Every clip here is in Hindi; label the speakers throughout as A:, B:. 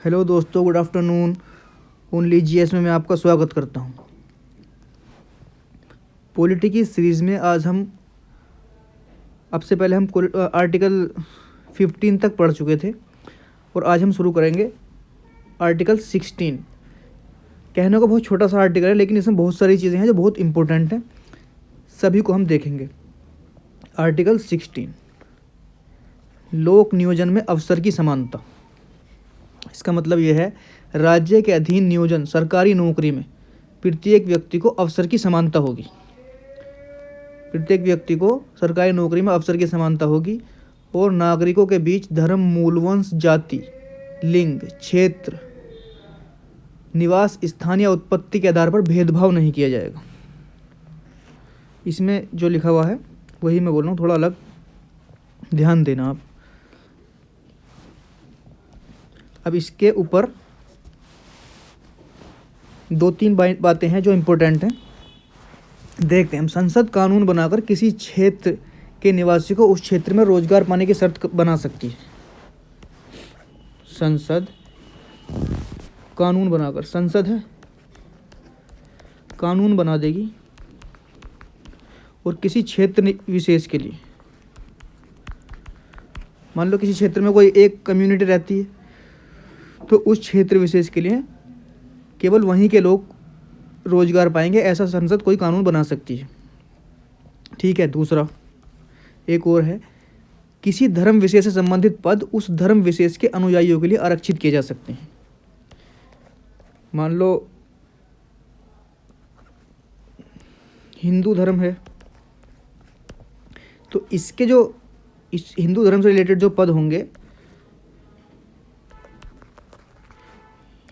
A: हेलो दोस्तों, गुड आफ्टरनून। ओनली जीएस में मैं आपका स्वागत करता हूं। पॉलिटी की सीरीज़ में आज हम अब से पहले हम आर्टिकल 15 तक पढ़ चुके थे और आज हम शुरू करेंगे आर्टिकल 16। कहने को बहुत छोटा सा आर्टिकल है, लेकिन इसमें बहुत सारी चीज़ें हैं जो बहुत इम्पोर्टेंट हैं, सभी को हम देखेंगे। आर्टिकल 16, लोक नियोजन में अवसर की समानता। इसका मतलब यह है, राज्य के अधीन नियोजन सरकारी नौकरी में प्रत्येक व्यक्ति को अवसर की समानता होगी। प्रत्येक व्यक्ति को सरकारी नौकरी में अवसर की समानता होगी और नागरिकों के बीच धर्म, मूल, वंश, जाति, लिंग, क्षेत्र, निवास स्थान या उत्पत्ति के आधार पर भेदभाव नहीं किया जाएगा। इसमें जो लिखा हुआ है वही मैं बोल रहा हूँ, थोड़ा अलग ध्यान देना आप। अब इसके ऊपर 2-3 बातें हैं जो इम्पोर्टेंट हैं, देखते हैं हम। संसद कानून बनाकर किसी क्षेत्र के निवासी को उस क्षेत्र में रोजगार पाने की शर्त बना सकती है। संसद कानून बनाकर, संसद है, कानून बना देगी और किसी क्षेत्र विशेष के लिए, मान लो किसी क्षेत्र में कोई एक कम्युनिटी रहती है, तो उस क्षेत्र विशेष के लिए केवल वहीं के लोग रोजगार पाएंगे, ऐसा संसद कोई कानून बना सकती है। ठीक है। दूसरा एक और है, किसी धर्म विशेष से संबंधित पद उस धर्म विशेष के अनुयायियों के लिए आरक्षित किए जा सकते हैं। मान लो हिंदू धर्म है, तो इसके जो इस हिंदू धर्म से रिलेटेड जो पद होंगे,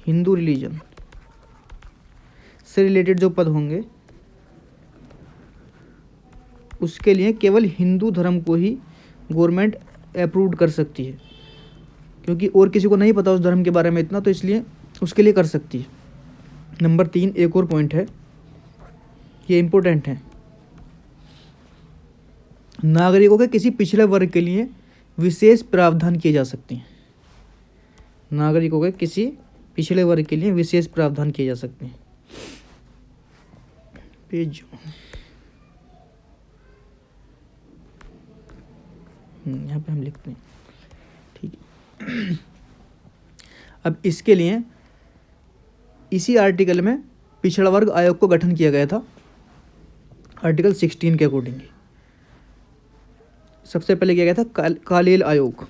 A: हिंदू रिलीजन से रिलेटेड जो पद होंगे, उसके लिए केवल हिंदू धर्म को ही गवर्नमेंट अप्रूव कर सकती है, क्योंकि और किसी को नहीं पता उस धर्म के बारे में इतना, तो इसलिए उसके लिए कर सकती है। नंबर 3 एक और पॉइंट है, ये इम्पोर्टेंट है। नागरिकों के किसी पिछड़े वर्ग के लिए विशेष प्रावधान किए जा सकते हैं। नागरिकों के किसी पिछड़े वर्ग के लिए विशेष प्रावधान किए जा सकते हैं। पेज यहाँ पे हम लिखते हैं, ठीक है। अब इसके लिए इसी आर्टिकल में पिछड़ा वर्ग आयोग को गठन किया गया था, आर्टिकल 16 के अकॉर्डिंग। सबसे पहले किया गया था कालेल आयोग।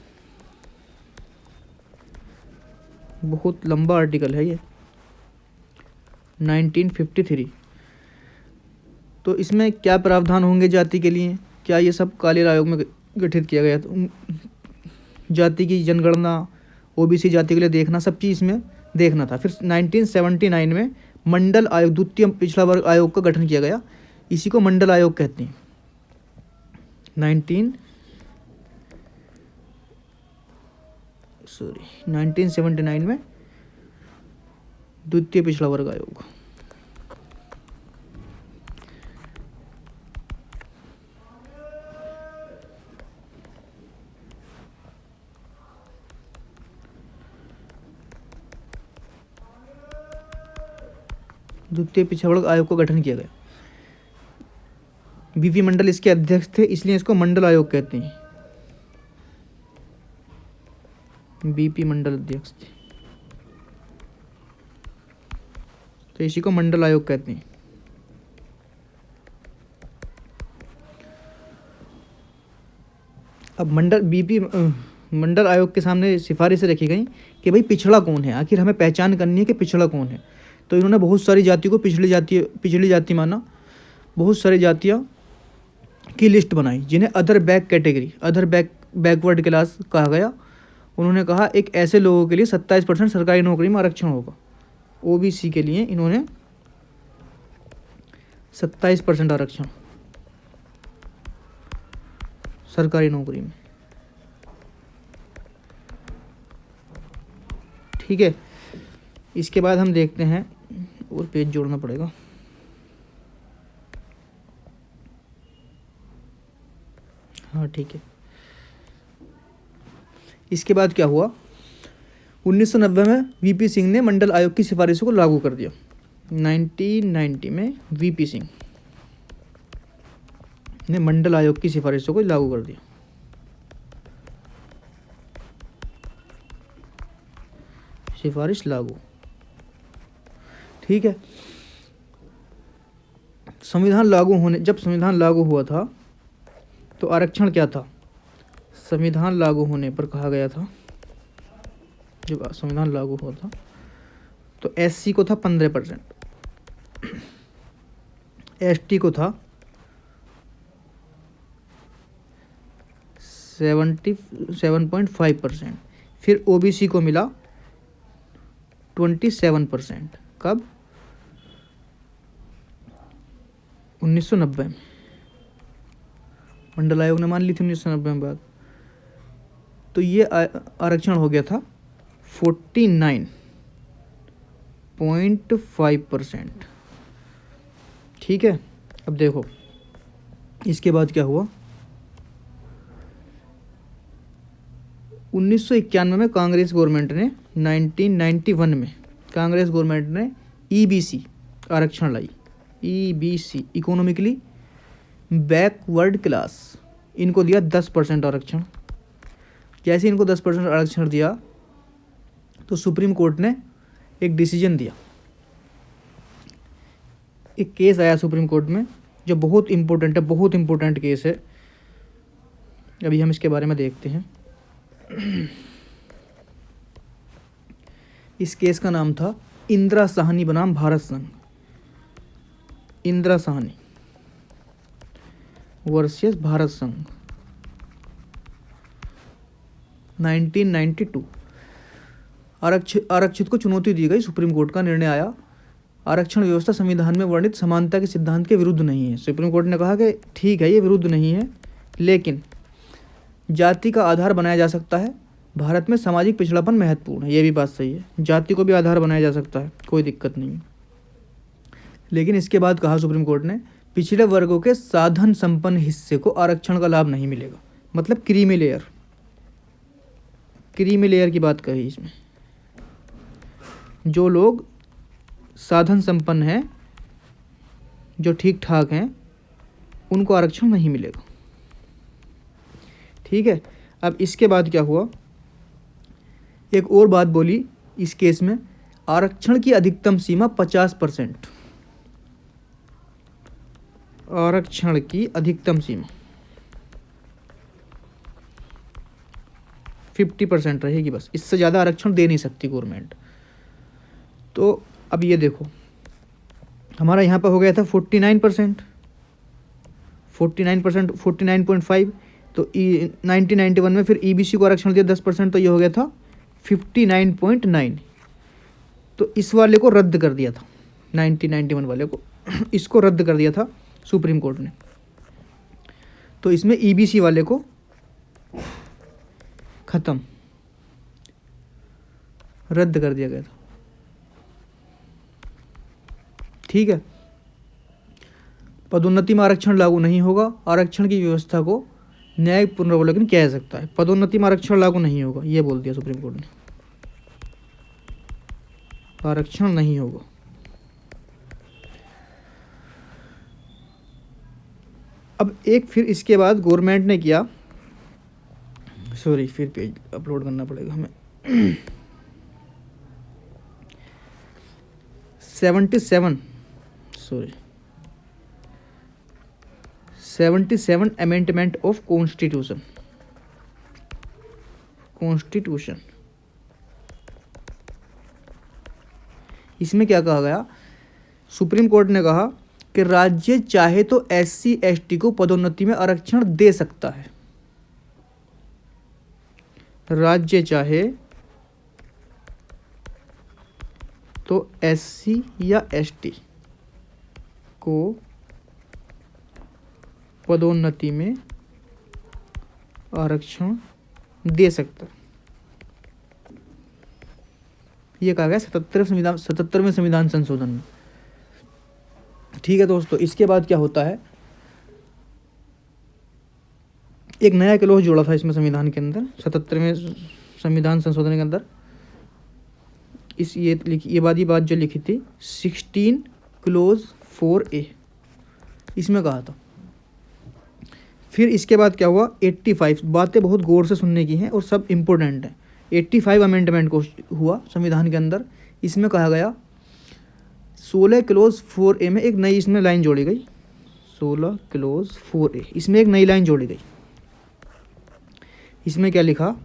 A: बहुत लंबा आर्टिकल है ये, 1953। तो इसमें क्या प्रावधान होंगे जाति के लिए, क्या ये सब कालेल आयोग में गठित किया गया? तो जाति की जनगणना, ओबीसी जाति के लिए देखना, सब चीज़ इसमें देखना था। फिर 1979 में मंडल आयोग, द्वितीय पिछड़ा वर्ग आयोग का गठन किया गया। इसी को मंडल आयोग कहते हैं। 1979 में द्वितीय पिछड़ा वर्ग आयोग। द्वितीय पिछड़ा वर्ग आयोग को गठन किया गया। बीपी मंडल इसके अध्यक्ष थे, इसलिए इसको मंडल आयोग कहते हैं। बीपी मंडल अध्यक्ष थे, तो इसी को मंडल आयोग कहते हैं। अब मंडल आयोग के सामने सिफारिशें रखी गई कि भाई पिछड़ा कौन है, आखिर हमें पहचान करनी है कि पिछड़ा कौन है। तो इन्होंने बहुत सारी जातियों को पिछड़ी जाति माना, बहुत सारी जातियाँ की लिस्ट बनाई जिन्हें अदर बैकवर्ड क्लास कहा गया। उन्होंने कहा एक ऐसे लोगों के लिए 27% सरकारी नौकरी में आरक्षण होगा। ओबीसी के लिए इन्होंने 27% आरक्षण सरकारी नौकरी में। ठीक है। इसके बाद हम देखते हैं, और पेज जोड़ना पड़ेगा। हाँ ठीक है। इसके बाद क्या हुआ, 1990 में वीपी सिंह ने मंडल आयोग की सिफारिशों को लागू कर दिया। 1990 में वीपी सिंह ने मंडल आयोग की सिफारिशों को लागू कर दिया। सिफारिश लागू, ठीक है। संविधान लागू होने, जब संविधान लागू हुआ था तो आरक्षण क्या था? संविधान लागू होने पर कहा गया था, जब संविधान लागू हुआ था तो एससी को था 15%, एसटी को था 77.5%, फिर ओबीसी को मिला 27%। कब? 1990 में। मंडल आयोग ने मान ली थी 1990 में बात। तो ये आरक्षण हो गया था 49.5%, ठीक है। अब देखो इसके बाद क्या हुआ। 1991 में कांग्रेस गवर्नमेंट ने, 1991 में कांग्रेस गवर्नमेंट ने ईबीसी आरक्षण लाई। ईबीसी, इकोनॉमिकली बैकवर्ड क्लास, इनको दिया 10% आरक्षण। जैसे इनको 10% आरक्षण दिया तो सुप्रीम कोर्ट ने एक डिसीजन दिया, एक केस आया सुप्रीम कोर्ट में जो बहुत इम्पोर्टेंट है, बहुत इम्पोर्टेंट केस है। अभी हम इसके बारे में देखते हैं। इस केस का नाम था इंदिरा साहनी बनाम भारत संघ। इंदिरा साहनी वर्सेस भारत संघ, 1992। आरक्षित को चुनौती दी गई। सुप्रीम कोर्ट का निर्णय आया, आरक्षण व्यवस्था संविधान में वर्णित समानता के सिद्धांत के विरुद्ध नहीं है। सुप्रीम कोर्ट ने कहा कि ठीक है, ये विरुद्ध नहीं है, लेकिन जाति का आधार बनाया जा सकता है। भारत में सामाजिक पिछड़ापन महत्वपूर्ण है, ये भी बात सही है। जाति को भी आधार बनाया जा सकता है, कोई दिक्कत नहीं है। लेकिन इसके बाद कहा सुप्रीम कोर्ट ने, पिछड़े वर्गों के साधन संपन्न हिस्से को आरक्षण का लाभ नहीं मिलेगा। मतलब क्रीमी लेयर, क्रीमी लेयर की बात कही इसमें। जो लोग साधन संपन्न हैं, जो ठीक ठाक हैं, उनको आरक्षण नहीं मिलेगा, ठीक है। अब इसके बाद क्या हुआ, एक और बात बोली इस केस में, आरक्षण की अधिकतम सीमा 50%। आरक्षण की अधिकतम सीमा 50% रहेगी, बस इससे ज़्यादा आरक्षण दे नहीं सकती गवर्नमेंट। तो अब ये देखो, हमारा यहाँ पर हो गया था 49%, 49.5। तो 1991 में फिर ईबीसी को आरक्षण दिया 10%, तो ये हो गया था 59.9। तो इस वाले को रद्द कर दिया था, 1991 वाले को इसको रद्द कर दिया था सुप्रीम कोर्ट ने। तो इसमें ईबीसी वाले को खत्म, रद्द कर दिया गया था, ठीक है। पदोन्नति में आरक्षण लागू नहीं होगा। आरक्षण की व्यवस्था को न्यायिक पुनर्वलोकन किया जा सकता है। पदोन्नति में आरक्षण लागू नहीं होगा, ये बोल दिया सुप्रीम कोर्ट ने, आरक्षण नहीं होगा। अब एक फिर इसके बाद गवर्नमेंट ने किया, सॉरी फिर पेज अपलोड करना पड़ेगा हमें। 77 अमेंडमेंट ऑफ कॉन्स्टिट्यूशन। इसमें क्या कहा गया, सुप्रीम कोर्ट ने कहा कि राज्य चाहे तो एससी एसटी को पदोन्नति में आरक्षण दे सकता है। राज्य चाहे तो एससी या एसटी को पदोन्नति में आरक्षण दे सकता है, ये कहा गया 77वें संविधान संशोधन में, ठीक है दोस्तों। इसके बाद क्या होता है, एक नया क्लॉज जोड़ा था इसमें संविधान के अंदर, 77वें संविधान संशोधन के अंदर, इस ये बात जो लिखी थी 16 क्लोज 4A, इसमें कहा था। फिर इसके बाद क्या हुआ, 85, बातें बहुत गौर से सुनने की हैं और सब इम्पोर्टेंट हैं। 85 अमेंडमेंट को हुआ संविधान के अंदर। इसमें कहा गया 16 क्लोज 4A में एक नई इसमें लाइन जोड़ी गई, 16 क्लोज 4A, इसमें एक नई लाइन जोड़ी गई। इसमें क्या लिखा,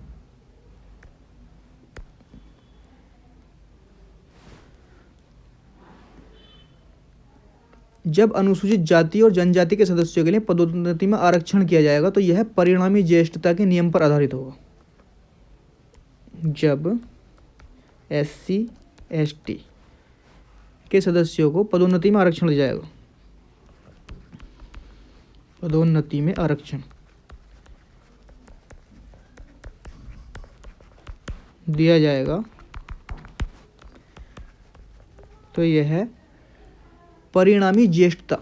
A: जब अनुसूचित जाति और जनजाति के सदस्यों के लिए पदोन्नति में आरक्षण किया जाएगा तो यह परिणामी ज्येष्ठता के नियम पर आधारित होगा। जब SC ST के सदस्यों को पदोन्नति में आरक्षण दिया जाएगा, पदोन्नति में आरक्षण दिया जाएगा तो यह है परिणामी ज्येष्ठता,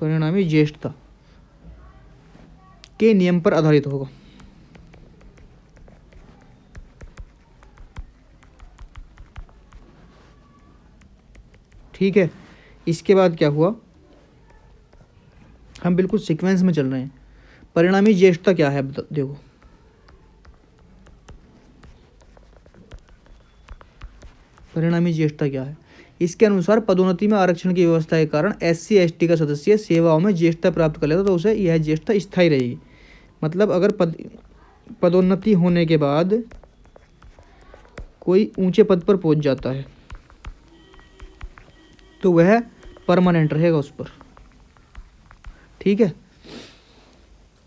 A: परिणामी ज्येष्ठता के नियम पर आधारित होगा। ठीक है, इसके बाद क्या हुआ, हम बिल्कुल सीक्वेंस में चल रहे हैं। परिणामी ज्येष्ठता क्या है, देखो परिणामी ज्येष्ठता क्या है। इसके अनुसार पदोन्नति में आरक्षण की व्यवस्था के कारण SC ST का सदस्य सेवाओं में ज्येष्ठता प्राप्त कर लेता तो उसे यह ज्येष्ठता स्थायी रहेगी। मतलब अगर पदोन्नति होने के बाद कोई ऊंचे पद पर पहुंच जाता है तो वह परमानेंट रहेगा उस पर। ठीक है,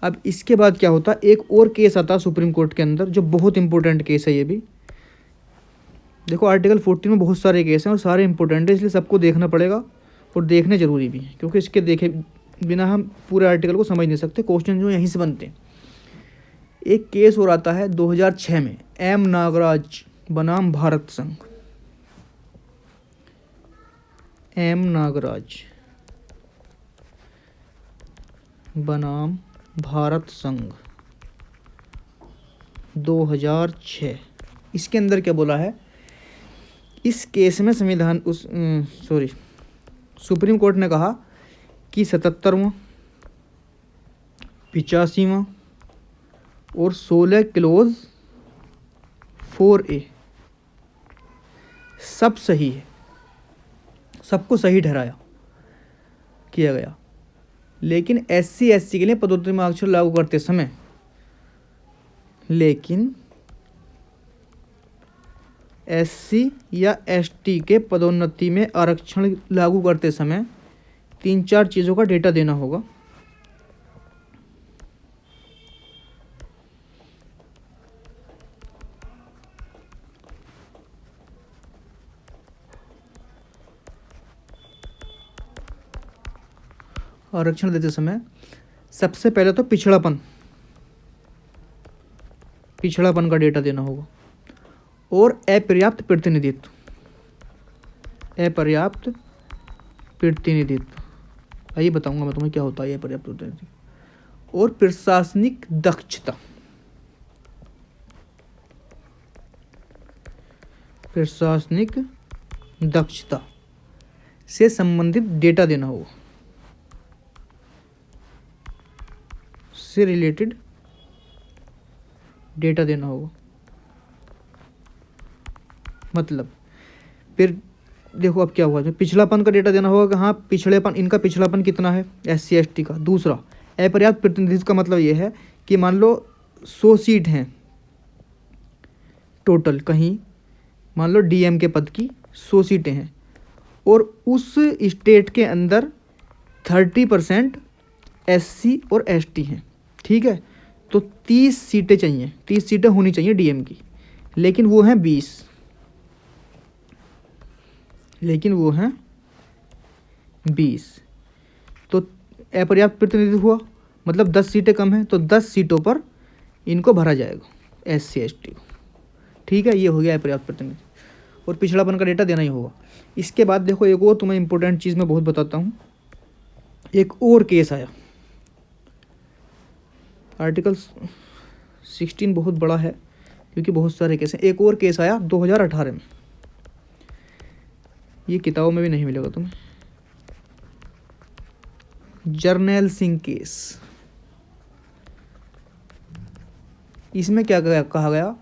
A: अब इसके बाद क्या होता, एक और केस आता सुप्रीम कोर्ट के अंदर जो बहुत इंपॉर्टेंट केस है। ये भी देखो आर्टिकल 14 में बहुत सारे केस हैं और सारे इंपॉर्टेंट है, इसलिए सबको देखना पड़ेगा और देखने जरूरी भी है, क्योंकि इसके देखे बिना हम पूरे आर्टिकल को समझ नहीं सकते। क्वेश्चन जो यहीं से बनते हैं। एक केस और आता है 2006 में, M नागराज बनाम भारत संघ, M नागराज बनाम भारत संघ 2006। इसके अंदर क्या बोला है, इस केस में सुप्रीम कोर्ट ने कहा कि 77वां 85वां और 16 क्लोज 4A सब सही है, सबको सही ठहराया किया गया। लेकिन SC ST के लिए पदोन्नति में आरक्षण लागू करते समय, लेकिन SC या ST के पदोन्नति में आरक्षण लागू करते समय 3-4 चीज़ों का डेटा देना होगा। आरक्षण देते समय सबसे पहले तो पिछड़ापन का डेटा देना होगा और अपर्याप्त प्रतिनिधित्व, आइए बताऊंगा मैं तुम्हें क्या होता है अपर्याप्त प्रतिनिधित्व। और प्रशासनिक दक्षता से संबंधित डेटा देना होगा, से रिलेटेड डेटा देना होगा। मतलब फिर देखो अब क्या हुआ, जो पिछड़ापन का डेटा देना होगा कि हाँ पिछड़ेपन, इनका पिछड़ापन कितना है SC ST का। दूसरा अपर्याप्त प्रतिनिधित्व का मतलब ये है कि मान लो 100 सीट हैं टोटल, कहीं मान लो DM के पद की 100 सीटें हैं और उस स्टेट के अंदर 30% SC और ST हैं। ठीक है, तो 30 सीटें चाहिए, 30 सीटें होनी चाहिए DM की, लेकिन वो हैं 20, तो अपर्याप्त प्रतिनिधित्व हुआ, मतलब 10 सीटें कम हैं तो 10 सीटों पर इनको भरा जाएगा SC ST को। ठीक है, ये हो गया अपर्याप्त प्रतिनिधित्व। और पिछड़ापन का डेटा देना ही होगा। इसके बाद देखो एक और तुम्हें इंपॉर्टेंट चीज़ मैं बहुत बताता हूँ। एक और केस आया आर्टिकल 16 बहुत बड़ा है क्योंकि बहुत सारे केस हैं। एक और केस आया 2018 में, ये किताबों में भी नहीं मिलेगा तुम्हें, जर्नैल सिंह केस। इसमें क्या कहा गया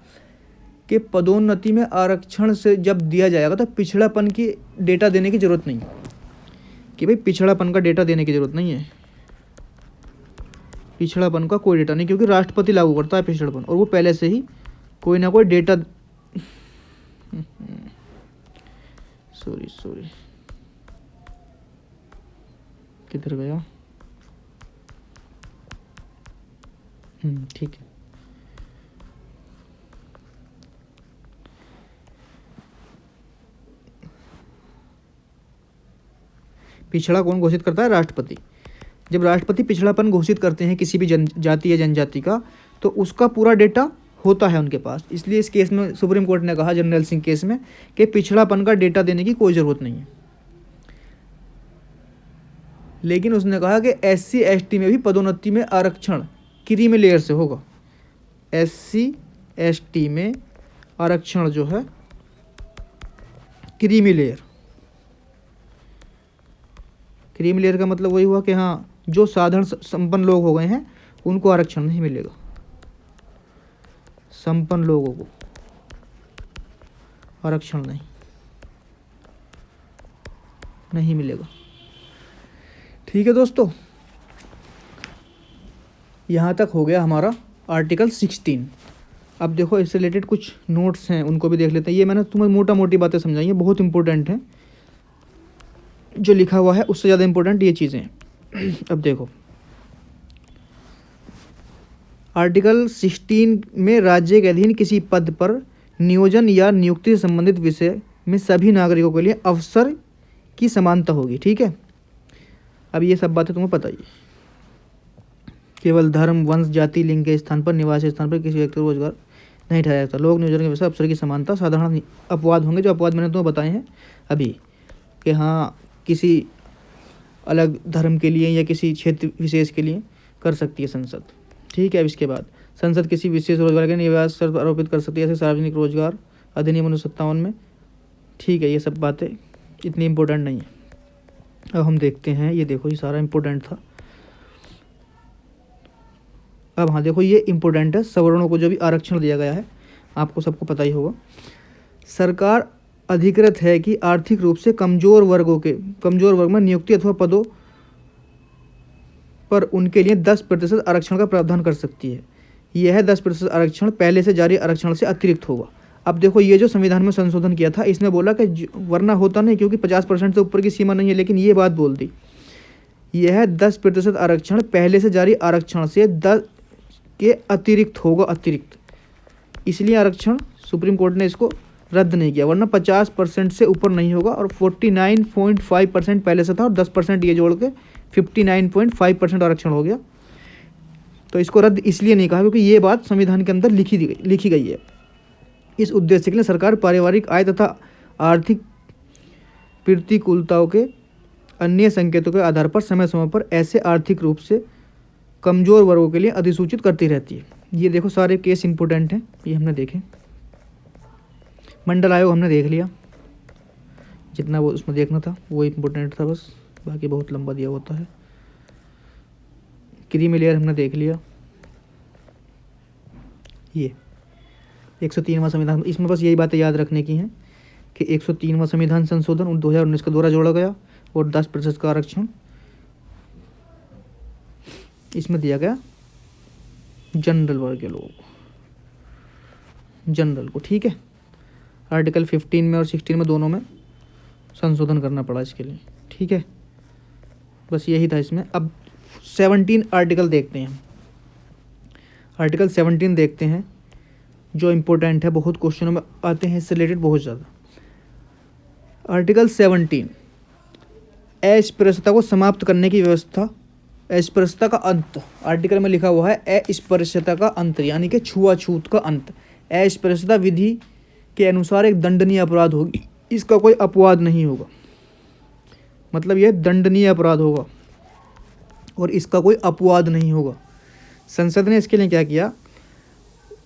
A: कि पदोन्नति में आरक्षण से जब दिया जाएगा तो पिछड़ापन की डेटा देने की जरूरत नहीं, कि भाई पिछड़ापन का डेटा देने की जरूरत नहीं है, पिछड़ापन का कोई डेटा नहीं, क्योंकि राष्ट्रपति लागू करता है पिछड़ापन और वो पहले से ही कोई ना कोई डेटा सॉरी किधर गया, ठीक है। पिछड़ा कौन घोषित करता है? राष्ट्रपति। जब राष्ट्रपति पिछड़ापन घोषित करते हैं किसी भी जाति या जनजाति का, तो उसका पूरा डेटा होता है उनके पास। इसलिए इस केस में सुप्रीम कोर्ट ने कहा, जर्नैल सिंह केस में, कि पिछड़ापन का डेटा देने की कोई ज़रूरत नहीं है। लेकिन उसने कहा कि SC ST में भी पदोन्नति में आरक्षण क्रीमी लेयर से होगा। SC ST में आरक्षण जो है क्रीमी लेयर, क्रीमी लेयर का मतलब वही हुआ कि हाँ, जो साधारण संपन्न लोग हो गए हैं उनको आरक्षण नहीं मिलेगा, संपन्न लोगों को आरक्षण नहीं मिलेगा। ठीक है दोस्तों, यहाँ तक हो गया हमारा आर्टिकल 16। अब देखो इससे रिलेटेड कुछ नोट्स हैं, उनको भी देख लेते हैं। ये मैंने तुम्हें मोटा मोटी बातें समझाई हैं, बहुत इंपॉर्टेंट हैं। जो लिखा हुआ है उससे ज़्यादा इंपॉर्टेंट ये चीज़ें हैं। अब देखो, आर्टिकल 16 में राज्य के अधीन किसी पद पर नियोजन या नियुक्ति से संबंधित विषय में सभी नागरिकों के लिए अवसर की समानता होगी। ठीक है, अब ये सब बातें तुम्हें पता ही है। केवल धर्म, वंश, जाति, लिंग के स्थान पर, निवास स्थान पर किसी व्यक्ति को रोजगार नहीं ठहराया जाता। लोक नियोजन के विषय अवसर की समानता, साधारण अपवाद होंगे, जो अपवाद मैंने तुम्हें बताए हैं अभी, कि हाँ किसी अलग धर्म के लिए या किसी क्षेत्र विशेष के लिए कर सकती है संसद। ठीक है, अब इसके बाद संसद किसी विशेष रोजगार के निवास शर्त आरोपित कर सकती है, जैसे सार्वजनिक रोजगार अधिनियम 1957 में। ठीक है, ये सब बातें इतनी इम्पोर्टेंट नहीं है। अब हम देखते हैं, ये देखो ये सारा इम्पोर्टेंट था। अब हाँ देखो, ये इम्पोर्टेंट है, सवर्णों को जो भी आरक्षण दिया गया है, आपको सबको पता ही होगा। सरकार अधिकृत है कि आर्थिक रूप से कमजोर वर्ग में नियुक्ति अथवा पदों पर उनके लिए 10% आरक्षण का प्रावधान कर सकती है। यह 10% आरक्षण पहले से जारी आरक्षण से अतिरिक्त होगा। अब देखो, ये जो संविधान में संशोधन किया था, इसने बोला कि वरना होता नहीं, क्योंकि 50% से ऊपर की सीमा नहीं है, लेकिन ये बात बोल दी, यह 10% आरक्षण पहले से जारी आरक्षण से 10 के अतिरिक्त होगा, अतिरिक्त। इसलिए आरक्षण सुप्रीम कोर्ट ने इसको रद्द नहीं किया, वरना 50% से ऊपर नहीं होगा। और 49.5% पहले से था, और 10% ये जोड़ के 59.5% आरक्षण हो गया। तो इसको रद्द इसलिए नहीं कहा क्योंकि ये बात संविधान के अंदर लिखी गई है। इस उद्देश्य के लिए सरकार पारिवारिक आय तथा आर्थिक प्रतिकूलताओं के अन्य संकेतों के आधार पर समय समय पर ऐसे आर्थिक रूप से कमजोर वर्गों के लिए अधिसूचित करती रहती है। ये देखो सारे केस इंपोर्टेंट हैं, ये हमने देखे। मंडल आयोग हमने देख लिया, जितना वो उसमें देखना था वो इम्पोर्टेंट था बस, बाकी बहुत लंबा दिया होता है। क्रीमी लेयर हमने देख लिया। ये 103वां संविधान, इसमें बस यही बातें याद रखने की हैं कि 103वां संविधान संशोधन 2019 के द्वारा जोड़ा गया, और 10% का आरक्षण इसमें दिया गया जनरल वर्ग के लोगों को, जनरल को। ठीक है, आर्टिकल 15 में और 16 में दोनों में संशोधन करना पड़ा इसके लिए। ठीक है, बस यही था इसमें। अब 17 आर्टिकल देखते हैं। आर्टिकल 17 देखते हैं, जो इम्पोर्टेंट है, बहुत क्वेश्चनों में आते हैं इससे रिलेटेड बहुत ज़्यादा। आर्टिकल 17, अस्पृश्यता को समाप्त करने की व्यवस्था, अस्पृश्यता का अंत। आर्टिकल में लिखा हुआ है अस्पृश्यता का अंत, यानी कि छुआछूत का अंत। अस्पृश्यता विधि के अनुसार एक दंडनीय अपराध होगी, इसका कोई अपवाद नहीं होगा, मतलब यह दंडनीय अपराध होगा और इसका कोई अपवाद नहीं होगा। संसद ने इसके लिए क्या किया,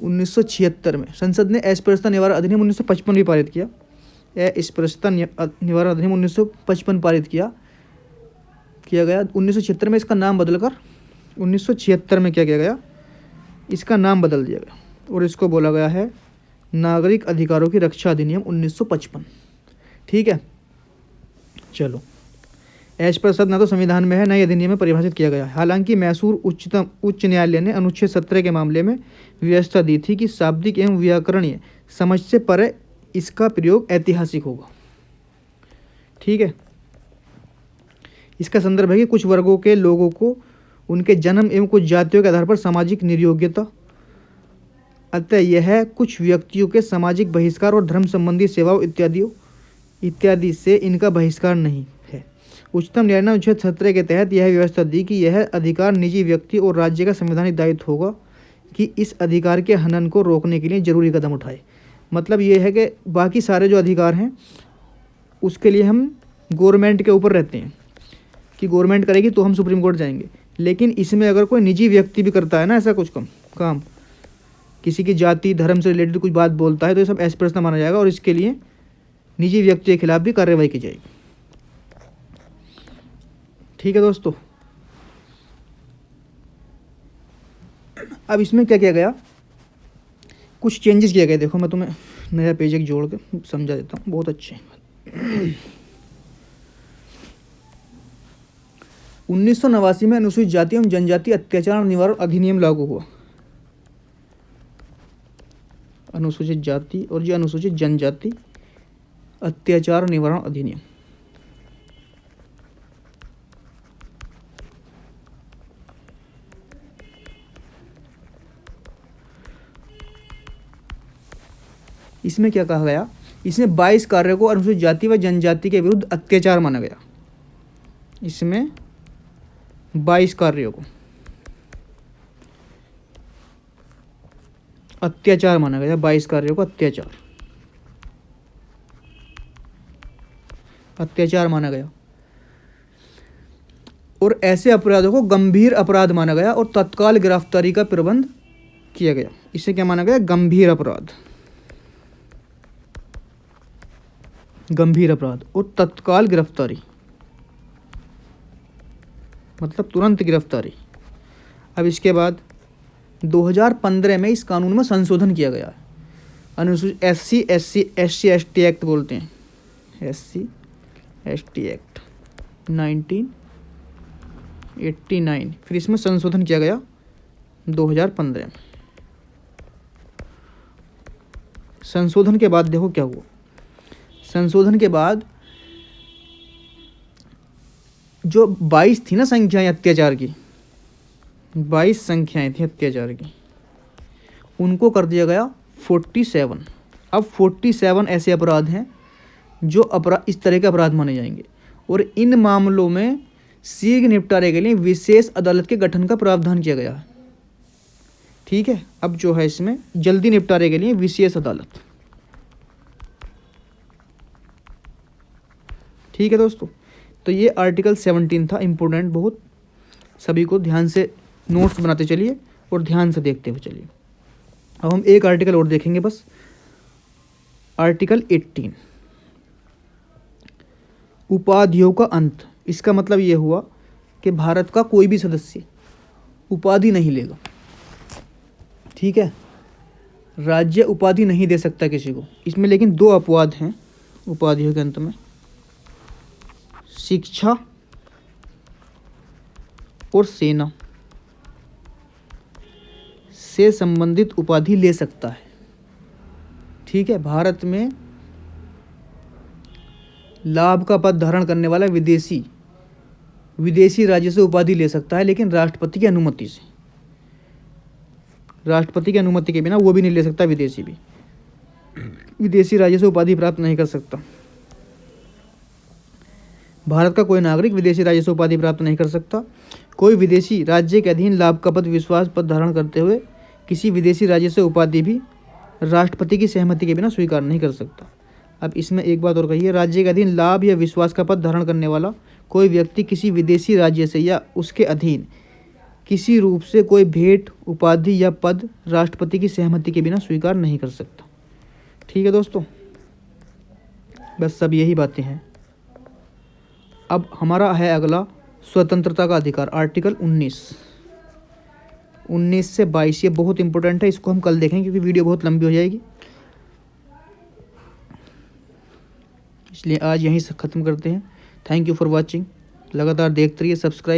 A: 1976 में संसद ने अस्पृश्यता निवारण अधिनियम 1955 भी पारित किया। अस्पृश्यता निवारण अधिनियम 1955 पारित किया गया। 1976 में इसका नाम बदलकर 1976 में क्या किया गया, इसका नाम बदल दिया गया और इसको बोला गया है नागरिक अधिकारों की रक्षा अधिनियम 1955। ठीक है, चलो। अस्पृश्यता न तो संविधान में है, न ही अधिनियम में परिभाषित किया गया है। हालांकि मैसूर उच्च न्यायालय ने अनुच्छेद 17 के मामले में व्यवस्था दी थी कि शाब्दिक एवं व्याकरणीय समझ से परे इसका प्रयोग ऐतिहासिक होगा। ठीक है, इसका संदर्भ है कि कुछ वर्गों के लोगों को उनके जन्म एवं कुछ जातियों के आधार पर सामाजिक निर्योग्यता, अतः यह कुछ व्यक्तियों के सामाजिक बहिष्कार और धर्म संबंधी सेवाओं इत्यादि से इनका बहिष्कार नहीं है। उच्चतम न्यायालय ने अनुच्छेद 17 के तहत यह व्यवस्था दी कि यह अधिकार निजी व्यक्ति और राज्य का संवैधानिक दायित्व होगा कि इस अधिकार के हनन को रोकने के लिए जरूरी कदम उठाए। मतलब ये है कि बाकी सारे जो अधिकार हैं उसके लिए हम गवर्नमेंट के ऊपर रहते हैं कि गवर्नमेंट करेगी तो हम सुप्रीम कोर्ट जाएंगे, लेकिन इसमें अगर कोई निजी व्यक्ति भी करता है ना ऐसा कुछ काम, किसी की जाति धर्म से रिलेटेड कुछ बात बोलता है, तो ये सब अस्पृश्यता माना जाएगा और इसके लिए निजी व्यक्ति के खिलाफ भी कार्रवाई की जाएगी। ठीक है दोस्तों, अब इसमें क्या किया गया, कुछ चेंजेस किया गया। देखो मैं तुम्हें नया पेज एक जोड़ के समझा देता हूँ, बहुत अच्छे। 1989 में अनुसूचित जाति एवं जनजाति अत्याचार निवारण अधिनियम लागू हुआ। अनुसूचित जाति और जो अनुसूचित जनजाति अत्याचार निवारण अधिनियम। इसमें क्या कहा गया, इसमें 22 कार्यों को अनुसूचित जाति व जनजाति के विरुद्ध अत्याचार माना गया। इसमें 22 कार्यों को अत्याचार माना गया, 22 कार्यों को अत्याचार माना गया और ऐसे अपराधों को गंभीर अपराध माना गया और तत्काल गिरफ्तारी का प्रबंध किया गया। इसे क्या माना गया, गंभीर अपराध और तत्काल गिरफ्तारी, मतलब तुरंत गिरफ्तारी। अब इसके बाद 2015 में इस कानून में संशोधन किया गया है। अनुसूचित SC ST एक्ट बोलते हैं, SC ST एक्ट 1989, फिर इसमें संशोधन किया गया 2015 में। संशोधन के बाद देखो क्या हुआ, संशोधन के बाद जो 22 थी ना संख्याएं अत्याचार की, 22 संख्याएं थी अत्याचार की, उनको कर दिया गया 47। अब 47 ऐसे अपराध हैं जो इस तरह के अपराध माने जाएंगे और इन मामलों में शीघ्र निपटारे के लिए विशेष अदालत के गठन का प्रावधान किया गया है। ठीक है, अब जो है इसमें जल्दी निपटारे के लिए विशेष अदालत। ठीक है दोस्तों, तो ये आर्टिकल 17 था, इम्पोर्टेंट बहुत, सभी को ध्यान से नोट्स बनाते चलिए और ध्यान से देखते हुए चलिए। अब हम एक आर्टिकल और देखेंगे बस, आर्टिकल 18 उपाधियों का अंत। इसका मतलब ये हुआ कि भारत का कोई भी सदस्य उपाधि नहीं लेगा। ठीक है, राज्य उपाधि नहीं दे सकता किसी को। इसमें लेकिन 2 अपवाद हैं उपाधियों के अंत में, शिक्षा और सेना से संबंधित उपाधि ले सकता है। ठीक है, भारत में लाभ का पद धारण करने वाला विदेशी राज्य से उपाधि ले सकता है, लेकिन राष्ट्रपति की अनुमति से। राष्ट्रपति की अनुमति के बिना वो भी नहीं ले सकता, विदेशी राज्य से उपाधि प्राप्त नहीं कर सकता। भारत का कोई नागरिक विदेशी राज्य से उपाधि प्राप्त नहीं कर सकता। कोई विदेशी राज्य के अधीन लाभ का पद विश्वास पद धारण करते हुए किसी विदेशी राज्य से उपाधि भी राष्ट्रपति की सहमति के बिना स्वीकार नहीं कर सकता। अब इसमें एक बात और कही है, राज्य के अधीन लाभ या विश्वास का पद धारण करने वाला कोई व्यक्ति किसी विदेशी राज्य से या उसके अधीन किसी रूप से कोई भेंट, उपाधि या पद राष्ट्रपति की सहमति के बिना स्वीकार नहीं कर सकता। ठीक है दोस्तों, बस सब यही बातें हैं। अब हमारा है अगला स्वतंत्रता का अधिकार, आर्टिकल 19 से 22। ये बहुत इंपॉर्टेंट है, इसको हम कल देखेंगे क्योंकि वीडियो बहुत लंबी हो जाएगी, इसलिए आज यहीं से ख़त्म करते हैं। Thank you for watching. लगातार देखते रहिए, सब्सक्राइब